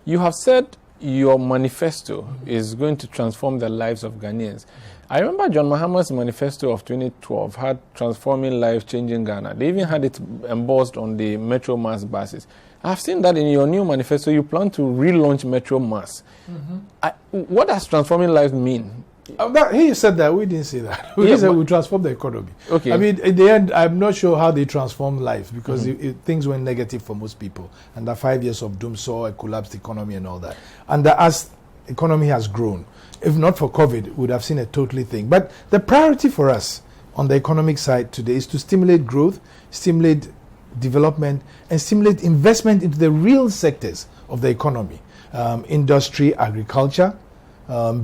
You have said your manifesto is going to transform the lives of Ghanaians. I remember John Mahama's manifesto of 2012 had transforming lives, changing Ghana. They even had it embossed on the Metro Mass buses. I've seen that in your new manifesto. You plan to relaunch Metro Mass. What does transforming lives mean? He said that. We didn't say that. We said we transform the economy. Okay. I mean, in the end, I'm not sure how they transform lives because things went negative for most people. And the 5 years of doom saw a collapsed economy and all that. And as economy has grown, if not for COVID, we would have seen a totally thing. But the priority for us on the economic side today is to stimulate growth, stimulate development, and stimulate investment into the real sectors of the economy. Industry, agriculture,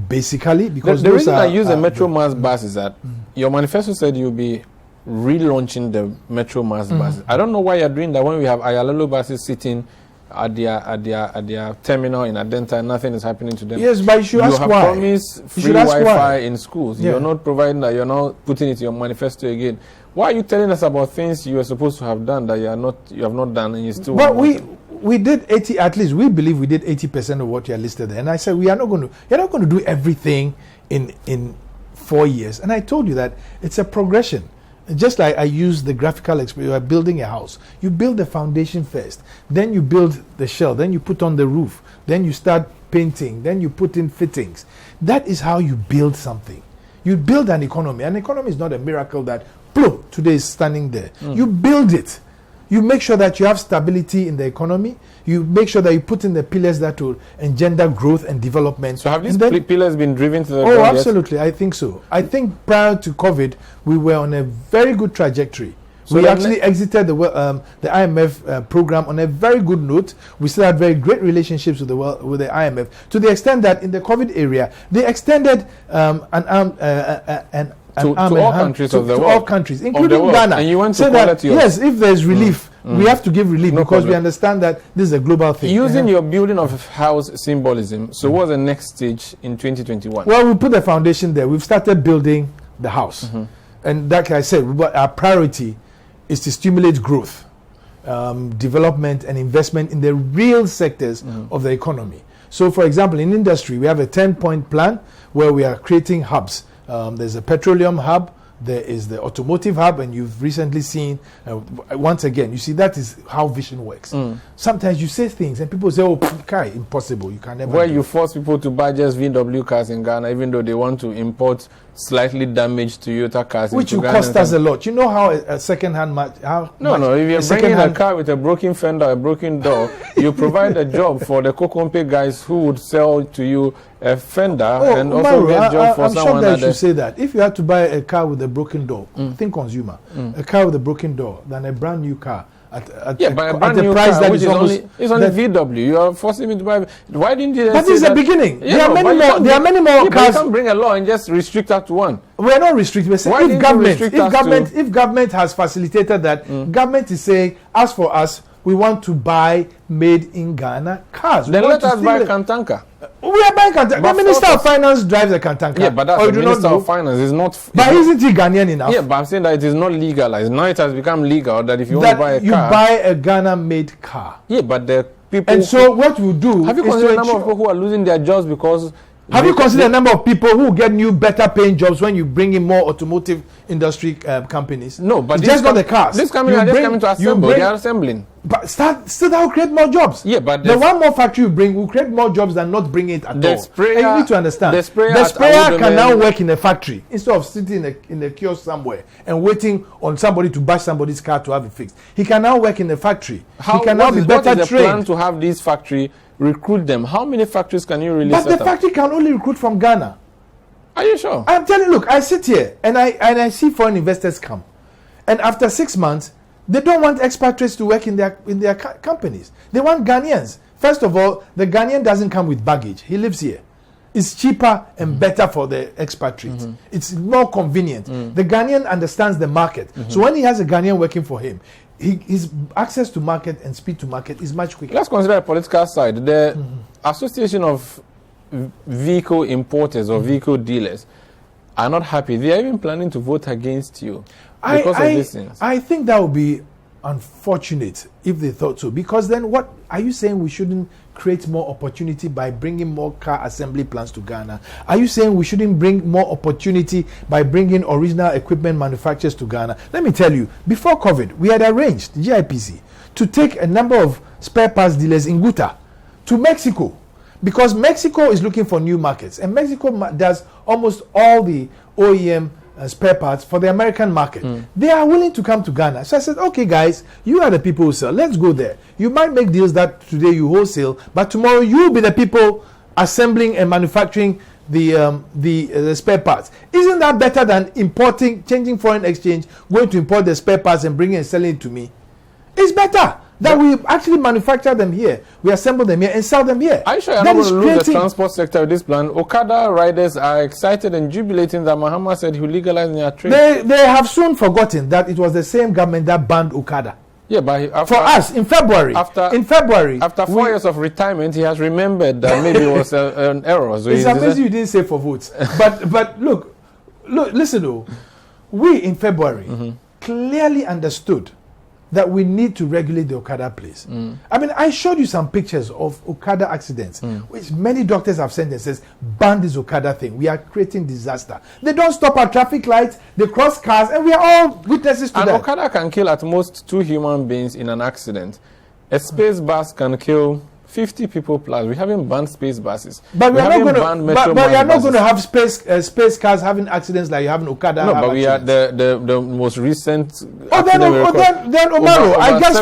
basically, because the reason I use the Metro Mass bus is that your manifesto said you'll be relaunching the Metro Mass buses. I don't know why you're doing that when we have Ayalolo buses sitting at their terminal in Adenta and nothing is happening to them. Yes, but you should ask why. You have promised free Wi-Fi in schools. Yeah. You're not providing that. You're not putting it in your manifesto again. Why are you telling us about things you were supposed to have done that you have not done and you still? But we did 80. At least we believe we did 80% of what you listed there. And I said you're not going to do everything in 4 years. And I told you that it's a progression. Just like I used the graphical experience, you are building a house. You build the foundation first, then you build the shell, then you put on the roof, then you start painting, then you put in fittings. That is how you build something. You build an economy. An economy is not a miracle that, boom, today is standing there. You build it. You make sure that you have stability in the economy. You make sure that you put in the pillars that will engender growth and development. So have these pillars been driven to the ground? Oh, absolutely. I think so. I think prior to COVID, we were on a very good trajectory. So we actually exited the IMF program on a very good note. We still had very great relationships with the IMF, to the extent that in the COVID area, they extended to all countries of the world. To all countries, including Ghana. And you want to call it yes, if there's relief, we have to give relief because we understand that this is a global thing. Using your building of house symbolism, so what's the next stage in 2021? Well, we put the foundation there. We've started building the house. And like I said, our priority is to stimulate growth, development and investment in the real sectors of the economy. So, for example, in industry, we have a 10-point plan where we are creating hubs. There's a petroleum hub, there is the automotive hub, and you've recently seen, once again, you see that is how vision works. Sometimes you say things and people say, oh, Kai, impossible, you can never Where you force people to buy just VW cars in Ghana, even though they want to import slightly damaged Toyota cars which will cost us a lot. You know how a second-hand No, if you're bringing a car with a broken fender, a broken door, you provide a job for the Kokompe guys who would sell to you a fender and also get a job for someone. I'm sure that you should say that. If you had to buy a car with a broken door, think consumer, a car with a broken door than a brand new car. At a brand new price car, which is only VW. You are forcing me to buy. Why didn't you? But this is the beginning. Yeah, there are many more cars. You can't bring a law and just restrict that to one. We are not restricting. We're saying if government has facilitated that, government is saying, as for us, we want to buy made in Ghana cars. Then let us buy Kantanka. We are buying Kantanka. The Minister of Finance drives a Kantanka. Yeah, but that's the Minister of Finance. Is not. But isn't he Ghanaian enough? Yeah, but I'm saying that it is not legalized. Now it has become legal that if you want to buy a car, you buy a Ghana-made car. Yeah, but the people. And so what we do? Have you considered the number of people who are losing their jobs because? Have you considered the number of people who get new, better paying jobs when you bring in more automotive industry companies? No, but it's just not the cars. This company are just coming to assemble. They are assembling. But still that will create more jobs. Yeah, but the one more factory you bring will create more jobs than not bring it at all. Sprayer, and you need to understand. The sprayer can now work in a factory instead of sitting in a kiosk somewhere and waiting on somebody to bash somebody's car to have it fixed. He can now work in a factory. He can now be better trained. What is the plan to have this factory? Recruit them. How many factories can you really set up? But the factory can only recruit from Ghana. Are you sure? I'm telling you, look, I sit here and I see foreign investors come. And after 6 months, they don't want expatriates to work in their companies. They want Ghanaians. First of all, the Ghanaian doesn't come with baggage. He lives here. It's cheaper and better for the expatriates. It's more convenient. The Ghanaian understands the market. So when he has a Ghanaian working for him, his access to market and speed to market is much quicker. Let's consider the political side. The Association of Vehicle Importers or Vehicle Dealers are not happy. They are even planning to vote against you because of these things. I think that would be unfortunate if they thought so, because then what are you saying? We shouldn't create more opportunity by bringing more car assembly plants to Ghana? Are you saying we shouldn't bring more opportunity by bringing original equipment manufacturers to Ghana? Let me tell you, before COVID, we had arranged GIPC to take a number of spare parts dealers in Guta to Mexico, because Mexico is looking for new markets, and Mexico does almost all the OEM spare parts for the American market. They are willing to come to Ghana. So I said, okay guys, you are the people who sell, let's go there. You might make deals that today you wholesale, but tomorrow you'll be the people assembling and manufacturing the spare parts. Isn't that better than importing, changing foreign exchange, going to import the spare parts and bringing and selling it to me? It's better that we actually manufacture them here, we assemble them here and sell them here. Are you sure you're not going to lose the transport sector with this plan? Okada riders are excited and jubilating that Mahama said he will legalize their trade. They have soon forgotten that it was the same government that banned Okada. Yeah, but for us in February. After 4 years of retirement, he has remembered that maybe it was an error. So it's amazing you didn't say for votes. but look, listen though. We in February clearly understood that we need to regulate the Okada place. I mean, I showed you some pictures of Okada accidents, which many doctors have sent and says, ban this Okada thing. We are creating disaster. They don't stop at traffic lights, they cross cars, and we are all witnesses to that. And Okada can kill at most 2 human beings in an accident. A space bus can kill 50 people plus. We haven't banned space buses. But we are not going to have space cars having accidents like you have in Okada. No, but we are the most recent. Then Omaro, I guess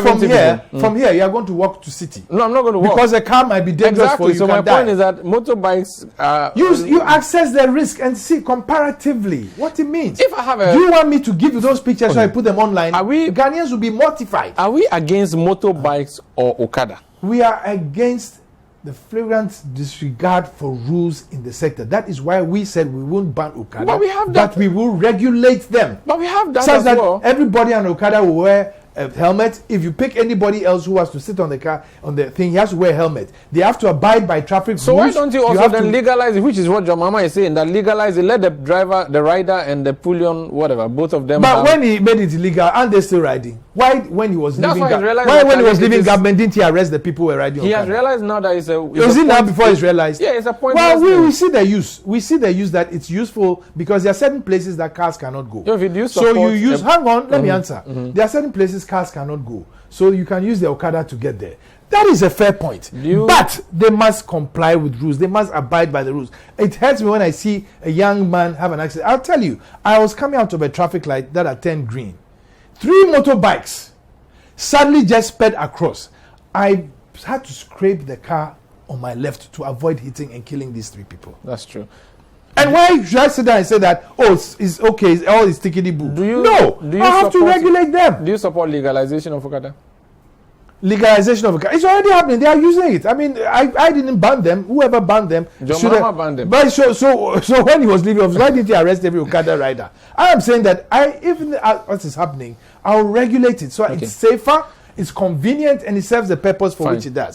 from here you are going to walk to Citi. No, I'm not going to walk because the car might be dangerous for you. So my point is that motorbikes are. You access the risk and see comparatively what it means. If I have do you want me to give you those pictures so I put them online? Ghanaians will be mortified. Are we against motorbikes or Okada? We are against the flagrant disregard for rules in the sector. That is why we said we won't ban Okada, but we will regulate them. But we have that such that everybody on Okada will wear a helmet. If you pick anybody else who has to sit on the car on the thing, he has to wear a helmet. They have to abide by traffic rules. So why don't you also then legalize it, which is what your mama is saying, that legalize it, let the driver, the rider and the pillion, whatever, both of them. But when he made it illegal, aren't they still riding? Why when he was leaving government, didn't he arrest the people who were riding? He has realized now that it's a. Is it now before he's realized? Yeah, it's a point. Well, we see the use. We see the use that it's useful because there are certain places that cars cannot go. So you use. Hang on, let me answer. There are certain places cars cannot go, so you can use the Okada to get there. That is a fair point. But they must comply with rules. They must abide by the rules. It hurts me when I see a young man have an accident. I'll tell you, I was coming out of a traffic light that had turned green. 3 motorbikes suddenly just sped across. I had to scrape the car on my left to avoid hitting and killing these 3 people. That's true. And why should I sit down and say that, it's okay, it's all is tickety-boo? I have to regulate them. Do you support legalization of Okada? Legalization of Okada. It's already happening. They are using it. I mean, I didn't ban them. Whoever banned them. John banned them. But so when he was leaving, why didn't he arrest every Okada rider? I am saying that even what is happening, I'll regulate it so it's safer, it's convenient, and it serves the purpose for which it does.